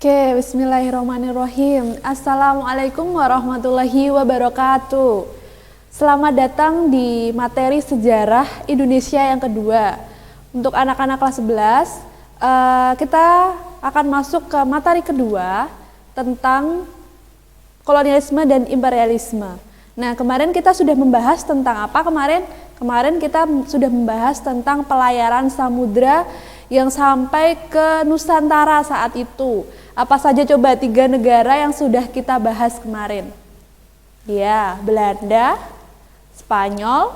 Oke, bismillahirrahmanirrahim. Assalamualaikum warahmatullahi wabarakatuh. Selamat datang di materi sejarah Indonesia yang kedua. Untuk anak-anak kelas 11, kita akan masuk ke materi kedua tentang kolonialisme dan imperialisme. Nah, kemarin kita sudah membahas tentang apa kemarin? Kemarin kita sudah membahas tentang pelayaran samudra yang sampai ke Nusantara saat itu. Apa saja coba 3 negara yang sudah kita bahas kemarin? Ya, Belanda, Spanyol,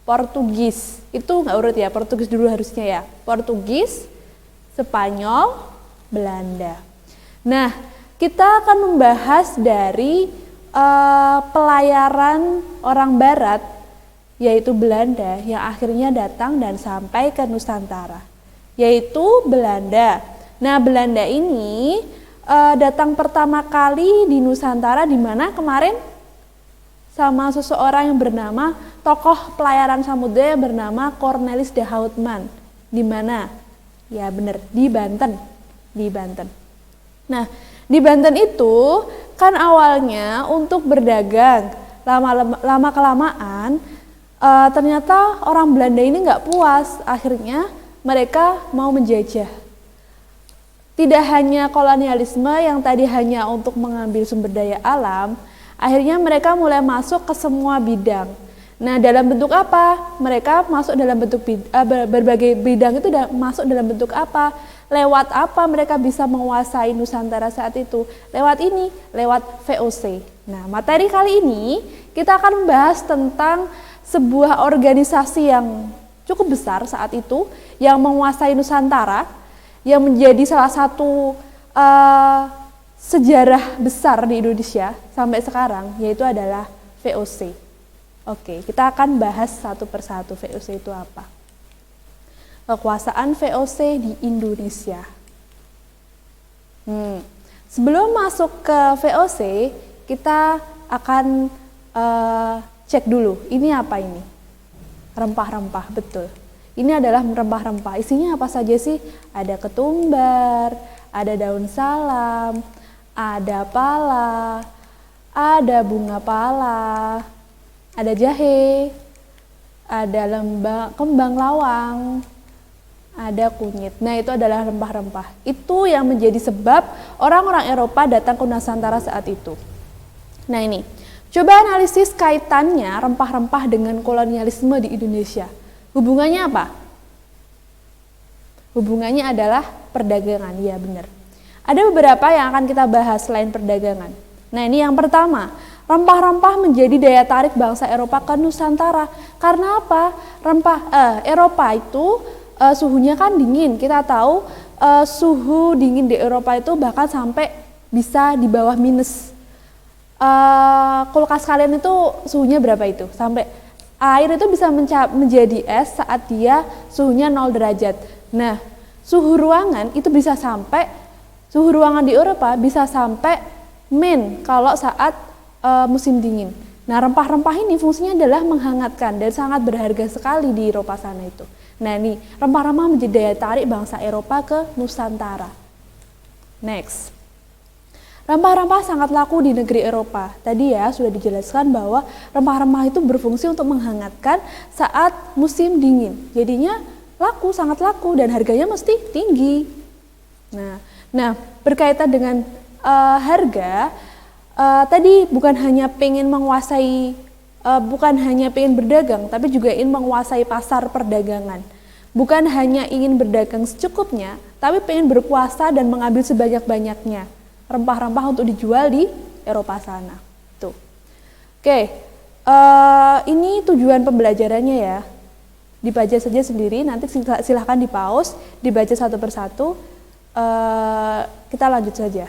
Portugis. Itu nggak urut ya, Portugis dulu harusnya ya. Portugis, Spanyol, Belanda. Nah, kita akan membahas dari pelayaran orang Barat, yaitu Belanda, yang akhirnya datang dan sampai ke Nusantara, yaitu Belanda. Nah, Belanda ini datang pertama kali di Nusantara di mana kemarin sama seseorang yang bernama tokoh pelayaran samudra yang bernama Cornelis de Houtman. Di mana? Ya benar, di Banten. Di Banten. Nah, di Banten itu kan awalnya untuk berdagang, lama kelamaan ternyata orang Belanda ini nggak puas, akhirnya mereka mau menjajah. Tidak hanya kolonialisme yang tadi hanya untuk mengambil sumber daya alam, akhirnya mereka mulai masuk ke semua bidang. Nah, dalam bentuk apa? Mereka masuk dalam bentuk berbagai bidang itu masuk dalam bentuk apa? Lewat apa mereka bisa menguasai Nusantara saat itu? Lewat ini, lewat VOC. Nah, materi kali ini kita akan membahas tentang sebuah organisasi yang cukup besar saat itu yang menguasai Nusantara, yang menjadi salah satu sejarah besar di Indonesia sampai sekarang, yaitu adalah VOC. Oke, kita akan bahas satu persatu VOC itu apa. Kekuasaan VOC di Indonesia. Sebelum masuk ke VOC, kita akan cek dulu, ini apa ini? Rempah-rempah, betul. Ini adalah rempah-rempah. Isinya apa saja sih? Ada ketumbar, ada daun salam, ada pala, ada bunga pala, ada jahe, ada kembang lawang, ada kunyit. Nah, itu adalah rempah-rempah. Itu yang menjadi sebab orang-orang Eropa datang ke Nusantara saat itu. Nah, ini. Coba analisis kaitannya rempah-rempah dengan kolonialisme di Indonesia. Hubungannya apa? Hubungannya adalah perdagangan, ya benar. Ada beberapa yang akan kita bahas selain perdagangan. Nah, ini yang pertama. Rempah-rempah menjadi daya tarik bangsa Eropa ke Nusantara. Karena apa? Eropa itu suhunya kan dingin. Kita tahu suhu dingin di Eropa itu bahkan sampai bisa di bawah minus. Kulkas kalian itu suhunya berapa itu? Sampai air itu bisa menjadi es saat dia suhunya 0 derajat. Nah, suhu ruangan itu bisa sampai, suhu ruangan di Eropa bisa sampai min kalau saat musim dingin. Nah, rempah-rempah ini fungsinya adalah menghangatkan dan sangat berharga sekali di Eropa sana itu. Nah, ini rempah-rempah menjadi daya tarik bangsa Eropa ke Nusantara. Next. Rempah-rempah sangat laku di negeri Eropa. Tadi ya sudah dijelaskan bahwa rempah-rempah itu berfungsi untuk menghangatkan saat musim dingin. Jadinya laku, sangat laku dan harganya mesti tinggi. Nah, berkaitan dengan harga, tadi bukan hanya pengen menguasai, bukan hanya pengen berdagang, tapi juga ingin menguasai pasar perdagangan. Bukan hanya ingin berdagang secukupnya, tapi pengen berkuasa dan mengambil sebanyak-banyaknya rempah-rempah untuk dijual di Eropa sana. Tuh. Oke, ini tujuan pembelajarannya ya. Dibaca saja sendiri, nanti silahkan di-pause, dibaca satu persatu. Kita lanjut saja.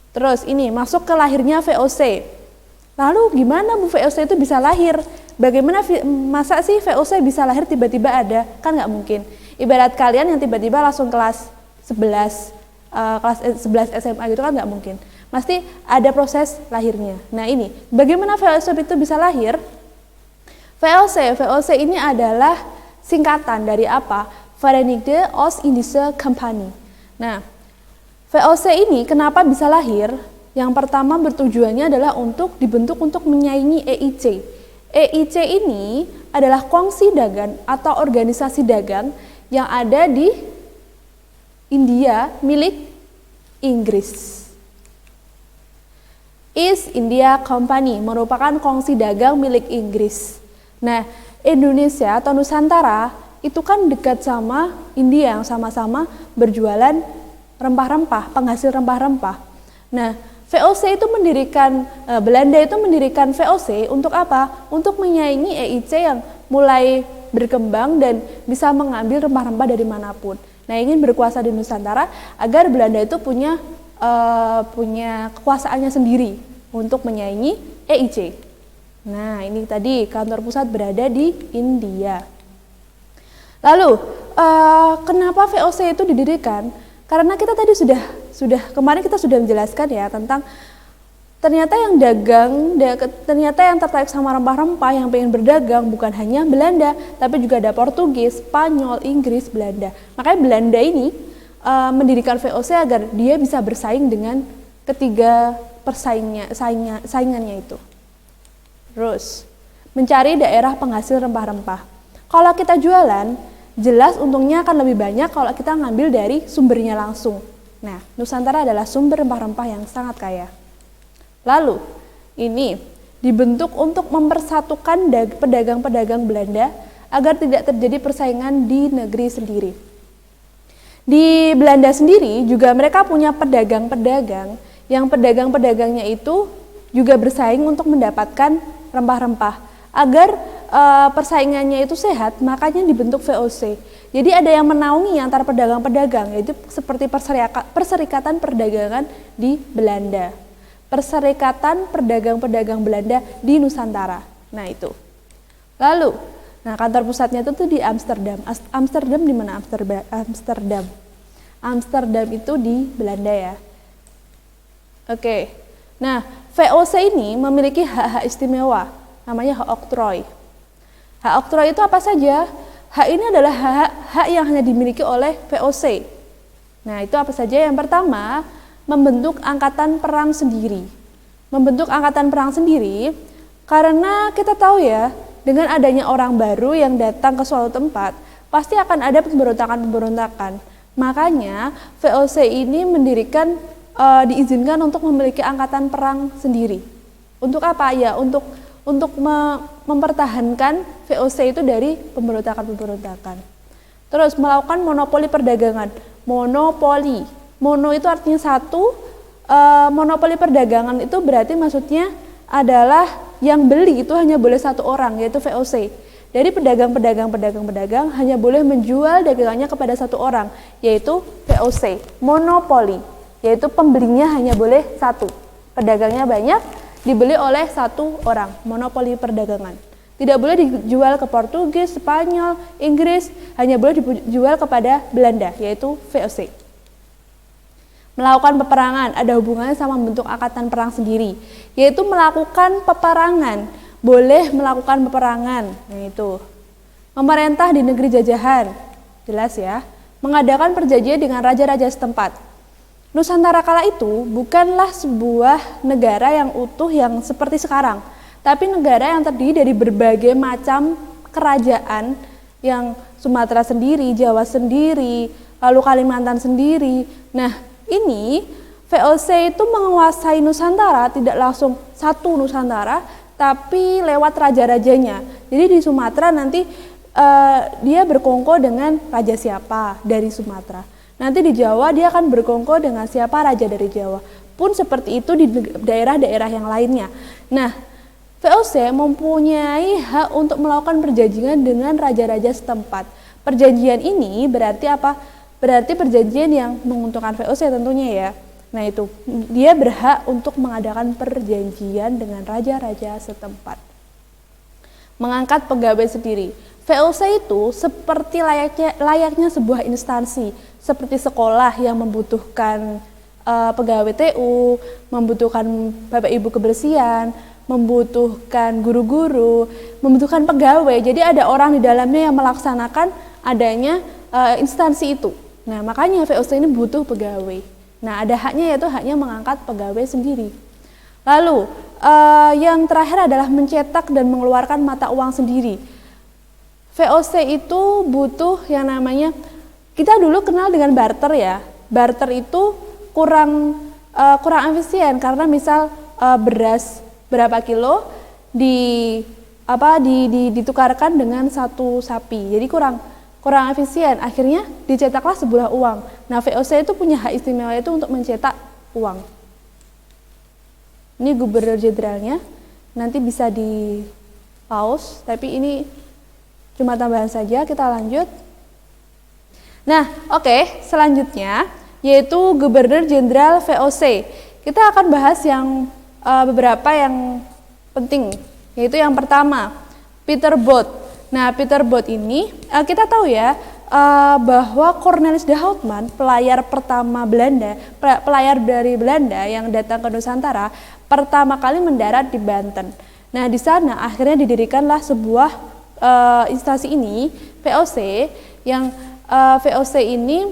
Terus ini masuk ke lahirnya VOC. Lalu gimana Bu VOC itu bisa lahir? Bagaimana masa sih VOC bisa lahir tiba-tiba ada? Kan nggak mungkin. Ibarat kalian yang tiba-tiba langsung kelas 11 SMA gitu kan nggak mungkin. Pasti ada proses lahirnya. Nah, ini bagaimana VOC itu bisa lahir? VOC ini adalah singkatan dari apa? Verenigde Oost-Indische Compagnie. Nah, VOC ini kenapa bisa lahir? Yang pertama bertujuannya adalah dibentuk untuk menyaingi EIC. EIC ini adalah kongsi dagang atau organisasi dagang yang ada di India milik Inggris. East India Company merupakan kongsi dagang milik Inggris. Nah, Indonesia atau Nusantara itu kan dekat sama India yang sama-sama berjualan rempah-rempah, penghasil rempah-rempah. Nah, VOC itu Belanda itu mendirikan VOC untuk apa? Untuk menyaingi EIC yang mulai berkembang dan bisa mengambil rempah-rempah dari manapun. Nah, ingin berkuasa di Nusantara agar Belanda itu punya kekuasaannya sendiri untuk menyaingi EIC. Nah, ini tadi kantor pusat berada di India. Lalu, kenapa VOC itu didirikan? Karena kita tadi kemarin kita sudah menjelaskan ya tentang ternyata yang ternyata yang tertarik sama rempah-rempah yang pengen berdagang bukan hanya Belanda, tapi juga ada Portugis, Spanyol, Inggris, Belanda. Makanya Belanda ini mendirikan VOC agar dia bisa bersaing dengan ketiga saingannya itu. Terus, mencari daerah penghasil rempah-rempah. Kalau kita jualan, jelas untungnya akan lebih banyak kalau kita ngambil dari sumbernya langsung. Nah, Nusantara adalah sumber rempah-rempah yang sangat kaya. Lalu, ini dibentuk untuk mempersatukan pedagang-pedagang Belanda agar tidak terjadi persaingan di negeri sendiri. Di Belanda sendiri juga mereka punya pedagang-pedagang yang pedagang-pedagangnya itu juga bersaing untuk mendapatkan rempah-rempah. Agar persaingannya itu sehat, makanya dibentuk VOC. Jadi ada yang menaungi antara pedagang-pedagang, yaitu seperti Perserikatan Perdagangan di Belanda. Perserikatan Pedagang-Pedagang Belanda di Nusantara. Nah, itu. Lalu, kantor pusatnya itu di Amsterdam. Amsterdam di mana Amsterdam? Amsterdam itu di Belanda ya. Oke. Nah, VOC ini memiliki hak-hak istimewa, namanya hak oktroy. Hak oktroy itu apa saja? Hak ini adalah hak yang hanya dimiliki oleh VOC. Nah, itu apa saja? Yang pertama, membentuk angkatan perang sendiri. Membentuk angkatan perang sendiri karena kita tahu ya, dengan adanya orang baru yang datang ke suatu tempat, pasti akan ada pemberontakan-pemberontakan. Makanya VOC ini diizinkan untuk memiliki angkatan perang sendiri. Untuk apa? Ya, untuk mempertahankan VOC itu dari pemberontakan-pemberontakan. Terus melakukan monopoli perdagangan. Monopoli. Mono itu artinya satu, monopoli perdagangan itu berarti maksudnya adalah yang beli itu hanya boleh satu orang, yaitu VOC. Dari pedagang hanya boleh menjual dagangannya kepada satu orang, yaitu VOC. Monopoli, yaitu pembelinya hanya boleh satu. Pedagangnya banyak, dibeli oleh satu orang, monopoli perdagangan. Tidak boleh dijual ke Portugis, Spanyol, Inggris, hanya boleh dijual kepada Belanda, yaitu VOC. Melakukan peperangan, ada hubungannya sama membentuk angkatan perang sendiri, yaitu melakukan peperangan, boleh melakukan peperangan, itu. Memerintah di negeri jajahan, jelas ya, mengadakan perjanjian dengan raja-raja setempat. Nusantara kala itu bukanlah sebuah negara yang utuh yang seperti sekarang, tapi negara yang terdiri dari berbagai macam kerajaan, yang Sumatera sendiri, Jawa sendiri, lalu Kalimantan sendiri. Nah, ini VOC itu menguasai Nusantara, tidak langsung satu Nusantara, tapi lewat raja-rajanya. Jadi di Sumatera nanti dia berkongko dengan raja siapa dari Sumatera. Nanti di Jawa dia akan berkongko dengan siapa raja dari Jawa. Pun seperti itu di daerah-daerah yang lainnya. Nah, VOC mempunyai hak untuk melakukan perjanjian dengan raja-raja setempat. Perjanjian ini berarti apa? Berarti perjanjian yang menguntungkan VOC tentunya ya. Nah, itu dia berhak untuk mengadakan perjanjian dengan raja-raja setempat. Mengangkat pegawai sendiri. VOC itu seperti layaknya sebuah instansi, seperti sekolah yang membutuhkan pegawai TU, membutuhkan Bapak Ibu kebersihan, membutuhkan guru-guru, membutuhkan pegawai. Jadi ada orang di dalamnya yang melaksanakan adanya instansi itu. Nah, makanya VOC ini butuh pegawai. Nah, ada haknya yaitu haknya mengangkat pegawai sendiri. Lalu, yang terakhir adalah mencetak dan mengeluarkan mata uang sendiri. VOC itu butuh yang namanya, kita dulu kenal dengan barter ya. Barter itu kurang efisien karena misal beras berapa kilo ditukarkan dengan satu sapi, jadi kurang efisien. Akhirnya dicetaklah sebuah uang. Nah, VOC itu punya hak istimewa itu untuk mencetak uang. Ini gubernur jenderalnya, nanti bisa di pause, tapi ini cuma tambahan saja. Kita lanjut. Nah, oke, selanjutnya yaitu gubernur jenderal VOC. Kita akan bahas yang beberapa yang penting, yaitu yang pertama, Peter Both. Nah, Peter Both ini kita tahu ya bahwa Cornelis de Houtman, pelayar pertama Belanda, pelayar dari Belanda yang datang ke Nusantara, pertama kali mendarat di Banten. Nah, di sana akhirnya didirikanlah sebuah instansi ini, VOC, yang VOC ini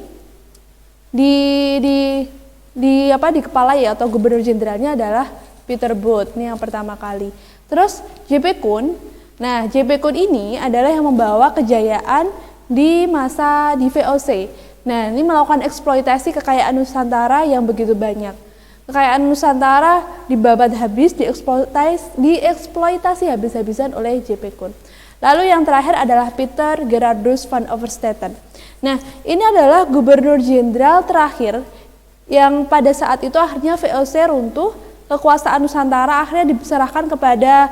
dikepalai atau gubernur jenderalnya adalah Peter Both, ini yang pertama kali. Terus J.P. Koen. Nah, J.P. Koen ini adalah yang membawa kejayaan di masa di VOC. Nah, ini melakukan eksploitasi kekayaan Nusantara yang begitu banyak. Kekayaan Nusantara dibabat habis, dieksploitasi habis-habisan oleh J.P. Koen. Lalu yang terakhir adalah Peter Gerardus van Overstetten. Nah, ini adalah gubernur jenderal terakhir yang pada saat itu akhirnya VOC runtuh, kekuasaan Nusantara akhirnya diserahkan kepada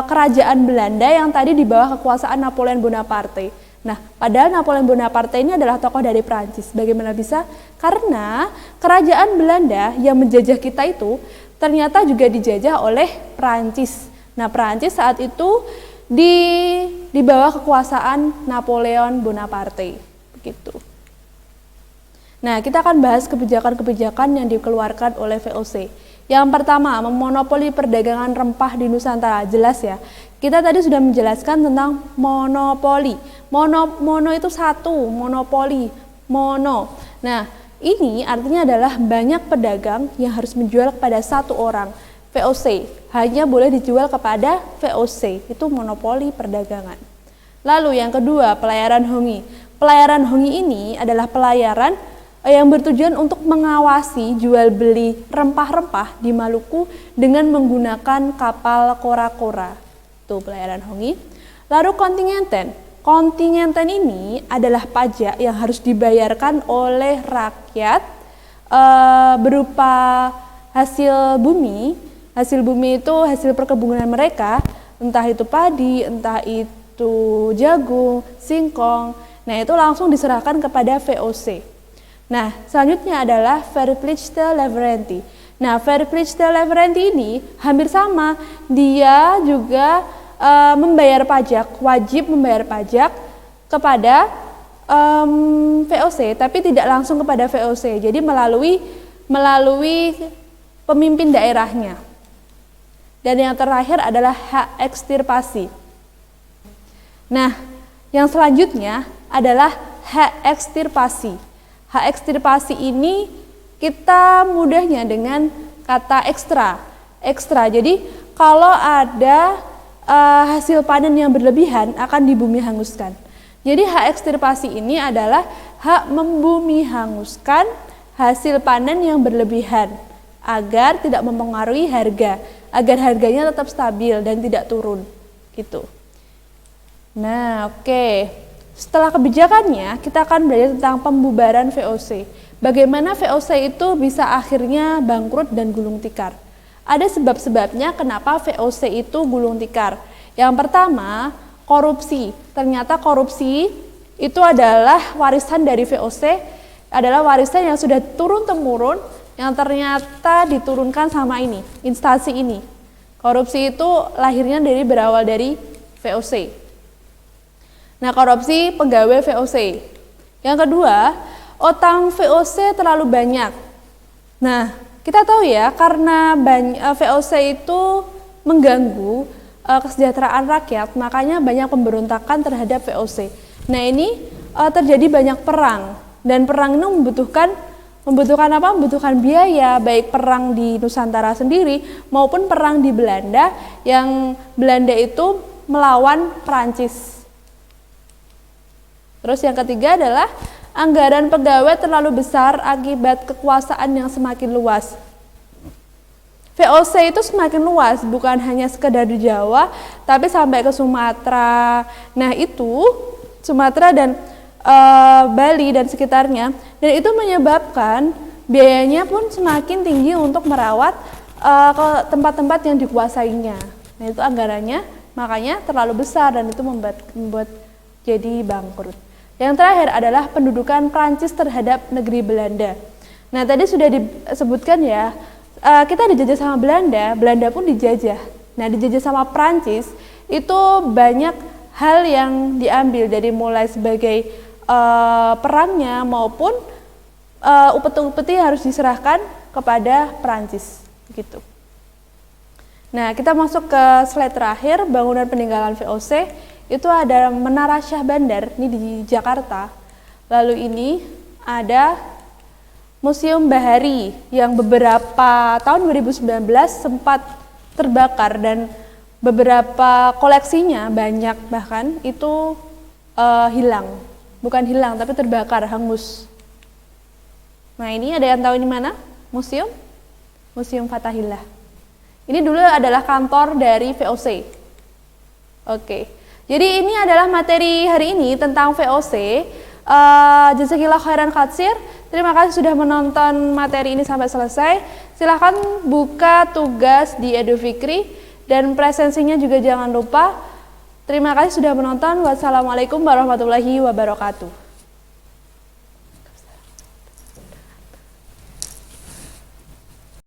kerajaan Belanda yang tadi di bawah kekuasaan Napoleon Bonaparte. Nah, padahal Napoleon Bonaparte ini adalah tokoh dari Prancis. Bagaimana bisa? Karena kerajaan Belanda yang menjajah kita itu ternyata juga dijajah oleh Prancis. Nah, Prancis saat itu di bawah kekuasaan Napoleon Bonaparte. Begitu. Nah, kita akan bahas kebijakan-kebijakan yang dikeluarkan oleh VOC. Yang pertama, memonopoli perdagangan rempah di Nusantara. Jelas ya, kita tadi sudah menjelaskan tentang monopoli. Mono itu satu, monopoli, mono. Nah, ini artinya adalah banyak pedagang yang harus menjual kepada satu orang. VOC hanya boleh dijual kepada VOC, itu monopoli perdagangan. Lalu yang kedua, pelayaran hongi. Pelayaran hongi ini adalah pelayaran yang bertujuan untuk mengawasi jual beli rempah-rempah di Maluku dengan menggunakan kapal kora-kora. Itu pelayaran hongi. Lalu kontingenten. Kontingenten ini adalah pajak yang harus dibayarkan oleh rakyat berupa hasil bumi. Hasil bumi itu hasil perkebunan mereka, entah itu padi, entah itu jagung, singkong. Nah, itu langsung diserahkan kepada VOC. Nah, selanjutnya adalah verplichte leverantie. Nah, verplichte leverantie ini hampir sama, dia juga membayar pajak, wajib membayar pajak kepada VOC, tapi tidak langsung kepada VOC. Jadi melalui pemimpin daerahnya. Dan yang terakhir adalah hak ekstirpasi. Nah, yang selanjutnya adalah hak ekstirpasi. Hak ekstirpasi ini kita mudahnya dengan kata ekstra. Ekstra. Jadi kalau ada hasil panen yang berlebihan akan dibumi hanguskan. Jadi hak ekstirpasi ini adalah hak membumi hanguskan hasil panen yang berlebihan agar tidak mempengaruhi harga, agar harganya tetap stabil dan tidak turun gitu. Nah, oke. Setelah kebijakannya, kita akan belajar tentang pembubaran VOC. Bagaimana VOC itu bisa akhirnya bangkrut dan gulung tikar. Ada sebab-sebabnya kenapa VOC itu gulung tikar. Yang pertama, korupsi. Ternyata korupsi itu adalah warisan dari VOC, adalah warisan yang sudah turun-temurun, yang ternyata diturunkan sama ini, instansi ini. Korupsi itu lahirnya berawal dari VOC. Nah, korupsi pegawai VOC. Yang kedua, utang VOC terlalu banyak. Nah, kita tahu ya, karena VOC itu mengganggu kesejahteraan rakyat, makanya banyak pemberontakan terhadap VOC. Nah, ini terjadi banyak perang, dan perang ini membutuhkan Membutuhkan apa? Membutuhkan biaya, baik perang di Nusantara sendiri maupun perang di Belanda, yang Belanda itu melawan Prancis. Terus yang ketiga adalah anggaran pegawai terlalu besar akibat kekuasaan yang semakin luas. VOC itu semakin luas, bukan hanya sekedar di Jawa, tapi sampai ke Sumatera. Nah itu Sumatera dan Bali dan sekitarnya, dan itu menyebabkan biayanya pun semakin tinggi untuk merawat ke tempat-tempat yang dikuasainya. Nah itu anggarannya makanya terlalu besar dan itu membuat jadi bangkrut. Yang terakhir adalah pendudukan Prancis terhadap negeri Belanda. Nah tadi sudah disebutkan ya, kita dijajah sama Belanda, Belanda pun dijajah. Nah dijajah sama Prancis itu banyak hal yang diambil, dari mulai sebagai perangnya maupun upeti-upeti harus diserahkan kepada Prancis gitu. Nah kita masuk ke slide terakhir, bangunan peninggalan VOC. Itu ada Menara Syah Bandar, ini di Jakarta. Lalu ini ada Museum Bahari yang beberapa tahun 2019 sempat terbakar, dan beberapa koleksinya banyak bahkan itu hilang. Bukan hilang tapi terbakar, hangus. Nah ini ada yang tahu ini mana? Museum Fathahillah. Ini dulu adalah kantor dari VOC. Oke. Jadi ini adalah materi hari ini tentang VOC. Jazakillah khairan katsir. Terima kasih sudah menonton materi ini sampai selesai. Silahkan buka tugas di Edu Fikri dan presensinya juga jangan lupa. Terima kasih sudah menonton. Wassalamualaikum warahmatullahi wabarakatuh.